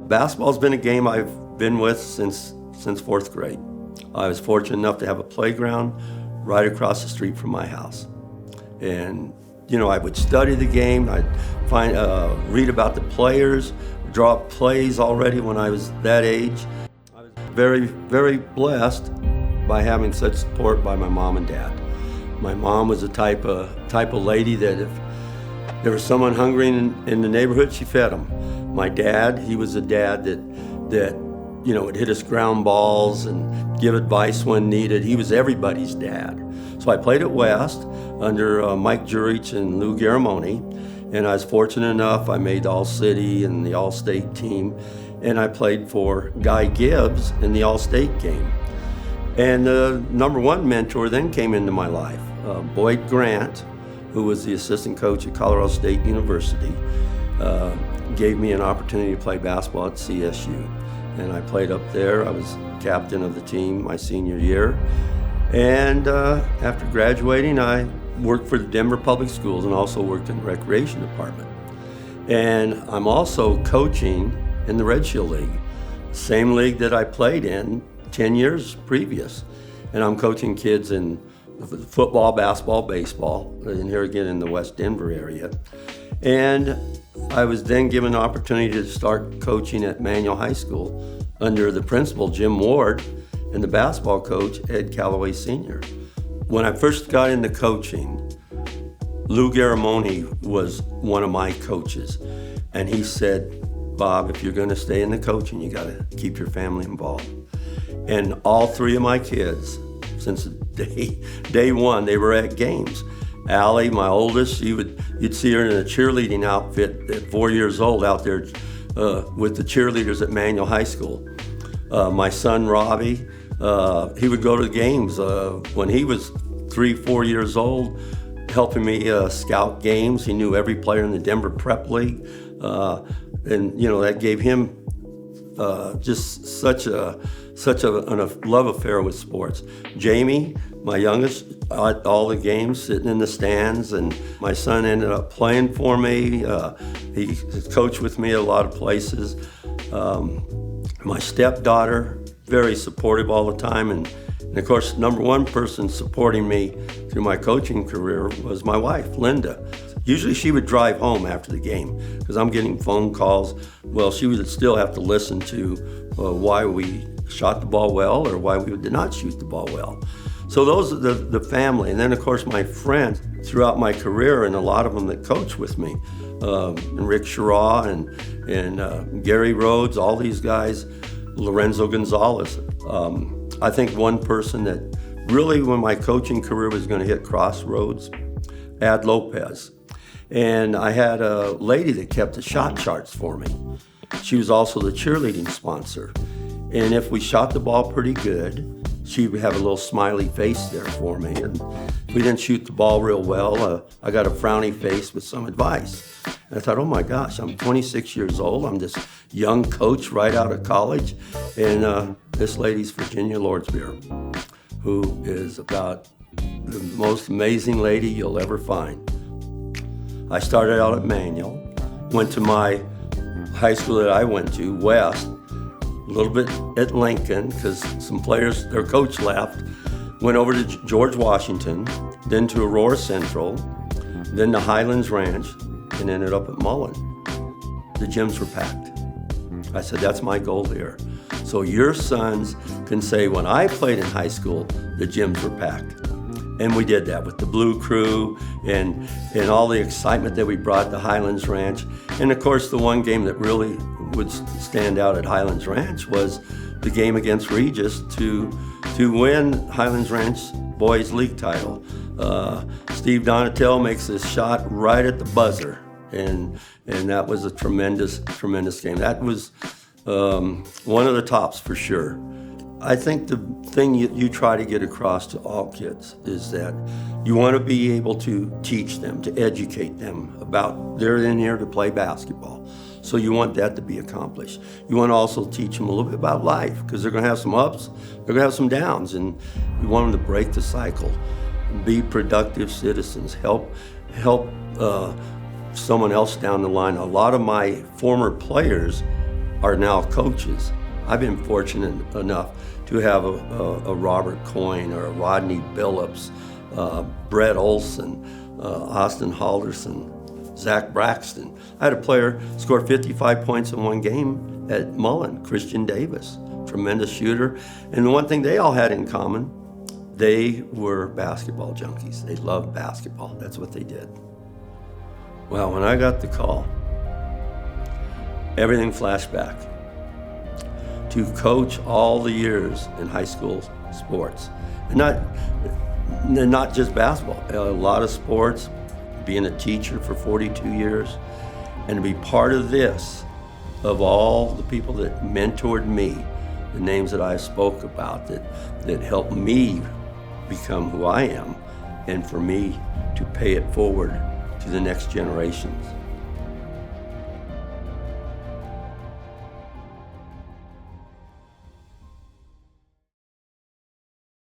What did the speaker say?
Basketball's been a game I've been with since fourth grade. I was fortunate enough to have a playground right across the street from my house. And, I would study the game, I'd read about the players, draw up plays already when I was that age. I was very, very blessed by having such support by my mom and dad. My mom was the type of lady that if there was someone hungry in the neighborhood, she fed them. My dad, he was a dad that would hit us ground balls and give advice when needed. He was everybody's dad. So I played at West under Mike Jurich and Lou Garamoni, and I was fortunate enough, I made All-City and the All-State team, and I played for Guy Gibbs in the All-State game. And the number one mentor then came into my life, Boyd Grant, who was the assistant coach at Colorado State University, gave me an opportunity to play basketball at CSU. And I played up there. I was captain of the team my senior year. And after graduating, I worked for the Denver Public Schools and also worked in the recreation department. And I'm also coaching in the Red Shield League, same league that I played in 10 years previous. And I'm coaching kids in football, basketball, baseball, and here again in the West Denver area. And I was then given an opportunity to start coaching at Manual High School under the principal, Jim Ward, and the basketball coach, Ed Calloway Sr. When I first got into coaching, Lou Garamoni was one of my coaches. And he said, Bob, if you're going to stay in the coaching, you got to keep your family involved. And all three of my kids, since day one, they were at games. Allie, my oldest, you'd see her in a cheerleading outfit at 4 years old out there with the cheerleaders at Manual High School. My son, Robbie, he would go to the games when he was 3-4 years old, helping me scout games. He knew every player in the Denver Prep League. And that gave him just such a love affair with sports. Jamie, my youngest, at all the games, sitting in the stands, and my son ended up playing for me. He coached with me at a lot of places. My stepdaughter, very supportive all the time, and of course, number one person supporting me through my coaching career was my wife, Linda. Usually she would drive home after the game because I'm getting phone calls. Well, she would still have to listen to why we shot the ball well or why we did not shoot the ball well. So those are the family. And then, of course, my friends throughout my career, and a lot of them that coach with me, and Rick Schirra and Gary Rhodes, all these guys, Lorenzo Gonzalez. I think one person that really, when my coaching career was going to hit crossroads, Ad Lopez. And I had a lady that kept the shot charts for me. She was also the cheerleading sponsor. And if we shot the ball pretty good, she would have a little smiley face there for me. And if we didn't shoot the ball real well, I got a frowny face with some advice. And I thought, oh my gosh, I'm 26 years old. I'm this young coach right out of college. And this lady's Virginia Lordsbeer, who is about the most amazing lady you'll ever find. I started out at Manual, went to my high school that I went to, West, a little bit at Lincoln, because some players, their coach left, went over to George Washington, then to Aurora Central, then to Highlands Ranch, and ended up at Mullen. The gyms were packed. I said, that's my goal here. So your sons can say, when I played in high school, the gyms were packed. And we did that with the Blue Crew and all the excitement that we brought to Highlands Ranch. And of course, the one game that really would stand out at Highlands Ranch was the game against Regis to win Highlands Ranch Boys League title. Steve Donatel makes this shot right at the buzzer. And that was a tremendous, tremendous game. That was one of the tops for sure. I think the thing you try to get across to all kids is that you want to be able to teach them, to educate them about they're in here to play basketball. So you want that to be accomplished. You want to also teach them a little bit about life because they're going to have some ups, they're going to have some downs, and you want them to break the cycle, be productive citizens, help someone else down the line. A lot of my former players are now coaches. I've been fortunate enough to have a Robert Coyne or a Rodney Billups, Brett Olson, Austin Halderson, Zach Braxton. I had a player score 55 points in one game at Mullen, Christian Davis, tremendous shooter. And the one thing they all had in common, they were basketball junkies. They loved basketball. That's what they did. Well, when I got the call, everything flashed back to coach all the years in high school sports. And not just basketball, a lot of sports, being a teacher for 42 years, and to be part of this, of all the people that mentored me, the names that I spoke about, that helped me become who I am, and for me to pay it forward to the next generations.